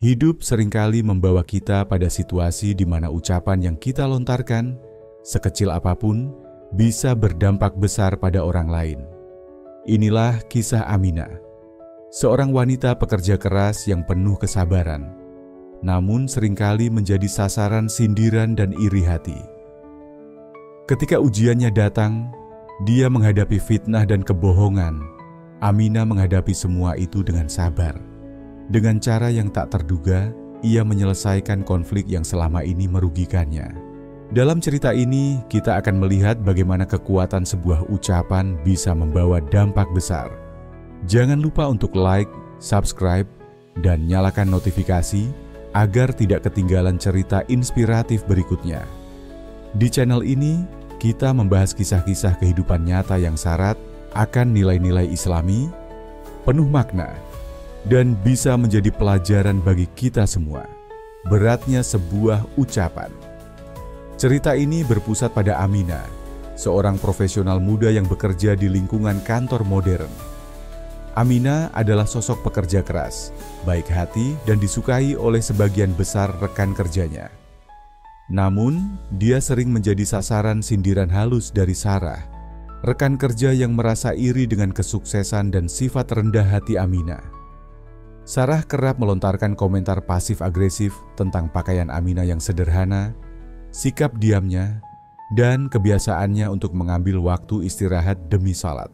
Hidup seringkali membawa kita pada situasi di mana ucapan yang kita lontarkan, sekecil apapun, bisa berdampak besar pada orang lain. Inilah kisah Aminah, seorang wanita pekerja keras yang penuh kesabaran, namun seringkali menjadi sasaran sindiran dan iri hati. Ketika ujiannya datang, dia menghadapi fitnah dan kebohongan. Aminah menghadapi semua itu dengan sabar. Dengan cara yang tak terduga, ia menyelesaikan konflik yang selama ini merugikannya. Dalam cerita ini, kita akan melihat bagaimana kekuatan sebuah ucapan bisa membawa dampak besar. Jangan lupa untuk like, subscribe, dan nyalakan notifikasi agar tidak ketinggalan cerita inspiratif berikutnya. Di channel ini, kita membahas kisah-kisah kehidupan nyata yang syarat akan nilai-nilai Islami, penuh makna, dan bisa menjadi pelajaran bagi kita semua. Beratnya sebuah ucapan. Cerita ini berpusat pada Aminah, seorang profesional muda yang bekerja di lingkungan kantor modern. Aminah adalah sosok pekerja keras, baik hati dan disukai oleh sebagian besar rekan kerjanya. Namun, dia sering menjadi sasaran sindiran halus dari Sarah, rekan kerja yang merasa iri dengan kesuksesan dan sifat rendah hati Aminah. Sarah kerap melontarkan komentar pasif-agresif tentang pakaian Aminah yang sederhana, sikap diamnya, dan kebiasaannya untuk mengambil waktu istirahat demi salat.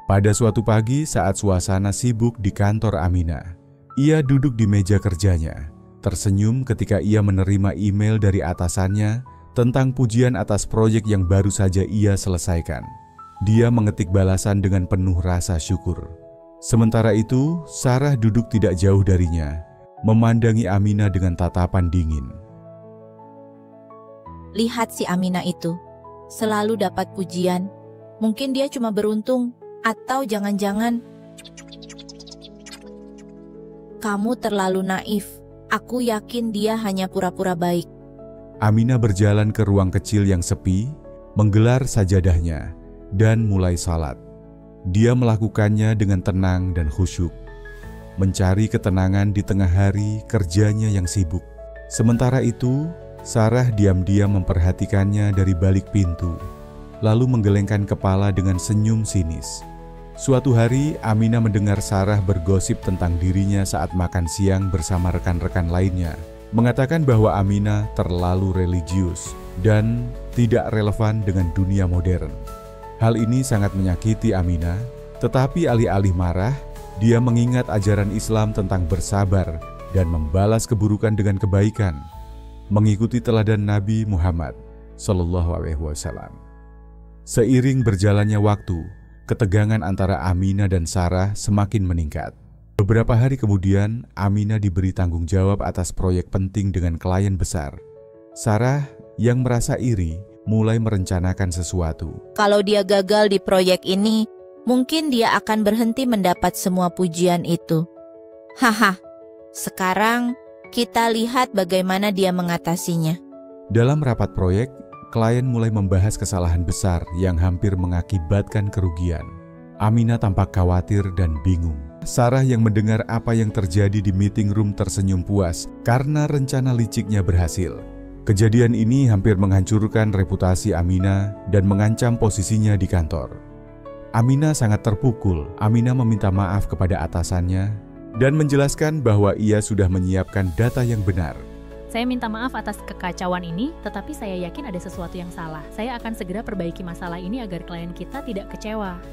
Pada suatu pagi saat suasana sibuk di kantor Aminah, ia duduk di meja kerjanya, tersenyum ketika ia menerima email dari atasannya tentang pujian atas proyek yang baru saja ia selesaikan. Dia mengetik balasan dengan penuh rasa syukur. Sementara itu, Sarah duduk tidak jauh darinya, memandangi Aminah dengan tatapan dingin. Lihat si Aminah itu, selalu dapat pujian. Mungkin dia cuma beruntung, atau jangan-jangan kamu terlalu naif. Aku yakin dia hanya pura-pura baik. Aminah berjalan ke ruang kecil yang sepi, menggelar sajadahnya, dan mulai salat. Dia melakukannya dengan tenang dan khusyuk, mencari ketenangan di tengah hari kerjanya yang sibuk. Sementara itu, Sarah diam-diam memperhatikannya dari balik pintu, lalu menggelengkan kepala dengan senyum sinis. Suatu hari, Aminah mendengar Sarah bergosip tentang dirinya saat makan siang bersama rekan-rekan lainnya, mengatakan bahwa Aminah terlalu religius dan tidak relevan dengan dunia modern. Hal ini sangat menyakiti Aminah, tetapi alih-alih marah, dia mengingat ajaran Islam tentang bersabar dan membalas keburukan dengan kebaikan, mengikuti teladan Nabi Muhammad SAW. Seiring berjalannya waktu, ketegangan antara Aminah dan Sarah semakin meningkat. Beberapa hari kemudian, Aminah diberi tanggung jawab atas proyek penting dengan klien besar. Sarah yang merasa iri, mulai merencanakan sesuatu. Kalau dia gagal di proyek ini, mungkin dia akan berhenti mendapat semua pujian itu. Haha, sekarang kita lihat bagaimana dia mengatasinya. Dalam rapat proyek, klien mulai membahas kesalahan besar yang hampir mengakibatkan kerugian. Aminah tampak khawatir dan bingung. Sarah yang mendengar apa yang terjadi di meeting room tersenyum puas karena rencana liciknya berhasil. Kejadian ini hampir menghancurkan reputasi Aminah dan mengancam posisinya di kantor. Aminah sangat terpukul. Aminah meminta maaf kepada atasannya dan menjelaskan bahwa ia sudah menyiapkan data yang benar. Saya minta maaf atas kekacauan ini, tetapi saya yakin ada sesuatu yang salah. Saya akan segera perbaiki masalah ini agar klien kita tidak kecewa.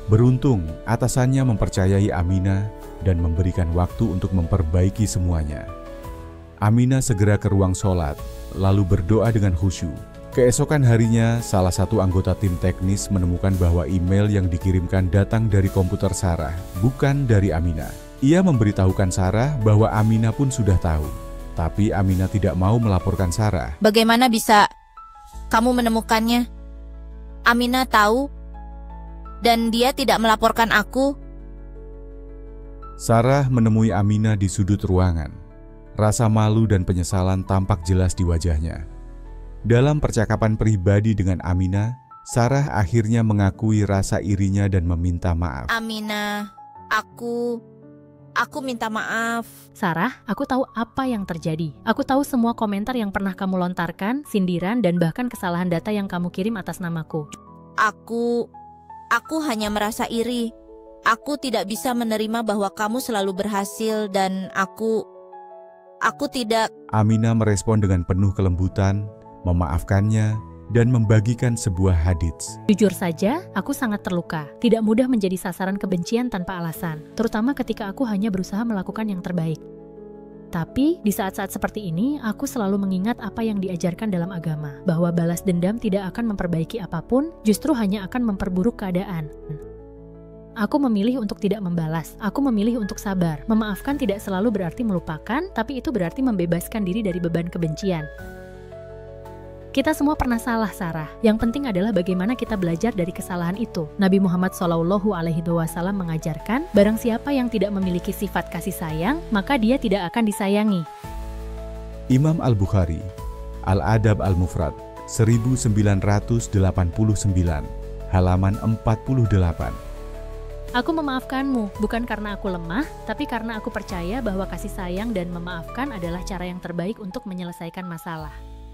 Beruntung, atasannya mempercayai Aminah dan memberikan waktu untuk memperbaiki semuanya. Aminah segera ke ruang sholat, lalu berdoa dengan khusyuk. Keesokan harinya, salah satu anggota tim teknis menemukan bahwa email yang dikirimkan datang dari komputer Sarah, bukan dari Aminah. Ia memberitahukan Sarah bahwa Aminah pun sudah tahu, tapi Aminah tidak mau melaporkan Sarah. Bagaimana bisa kamu menemukannya? Aminah tahu, dan dia tidak melaporkan aku. Sarah menemui Aminah di sudut ruangan. Rasa malu dan penyesalan tampak jelas di wajahnya. Dalam percakapan pribadi dengan Aminah, Sarah akhirnya mengakui rasa irinya dan meminta maaf. Aminah, aku Aku minta maaf. Sarah, aku tahu apa yang terjadi. Aku tahu semua komentar yang pernah kamu lontarkan, sindiran, dan bahkan kesalahan data yang kamu kirim atas namaku. Aku hanya merasa iri. Aku tidak bisa menerima bahwa kamu selalu berhasil dan aku tidak. Aminah merespon dengan penuh kelembutan, memaafkannya, dan membagikan sebuah hadits. Jujur saja, aku sangat terluka. Tidak mudah menjadi sasaran kebencian tanpa alasan, terutama ketika aku hanya berusaha melakukan yang terbaik. Tapi, di saat-saat seperti ini, aku selalu mengingat apa yang diajarkan dalam agama, bahwa balas dendam tidak akan memperbaiki apapun, justru hanya akan memperburuk keadaan. Aku memilih untuk tidak membalas. Aku memilih untuk sabar. Memaafkan tidak selalu berarti melupakan, tapi itu berarti membebaskan diri dari beban kebencian. Kita semua pernah salah, Sarah. Yang penting adalah bagaimana kita belajar dari kesalahan itu. Nabi Muhammad SAW mengajarkan, barang siapa yang tidak memiliki sifat kasih sayang, maka dia tidak akan disayangi. Imam Al-Bukhari, Al-Adab Al-Mufrad, 1989, halaman 48. Aku memaafkanmu, bukan karena aku lemah, tapi karena aku percaya bahwa kasih sayang dan memaafkan adalah cara yang terbaik untuk menyelesaikan masalah.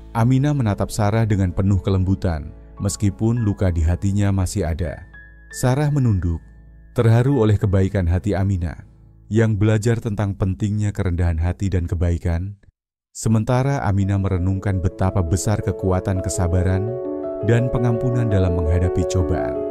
Aminah menatap Sarah dengan penuh kelembutan, meskipun luka di hatinya masih ada. Sarah menunduk, terharu oleh kebaikan hati Aminah, yang belajar tentang pentingnya kerendahan hati dan kebaikan. Sementara Aminah merenungkan betapa besar kekuatan kesabaran dan pengampunan dalam menghadapi cobaan.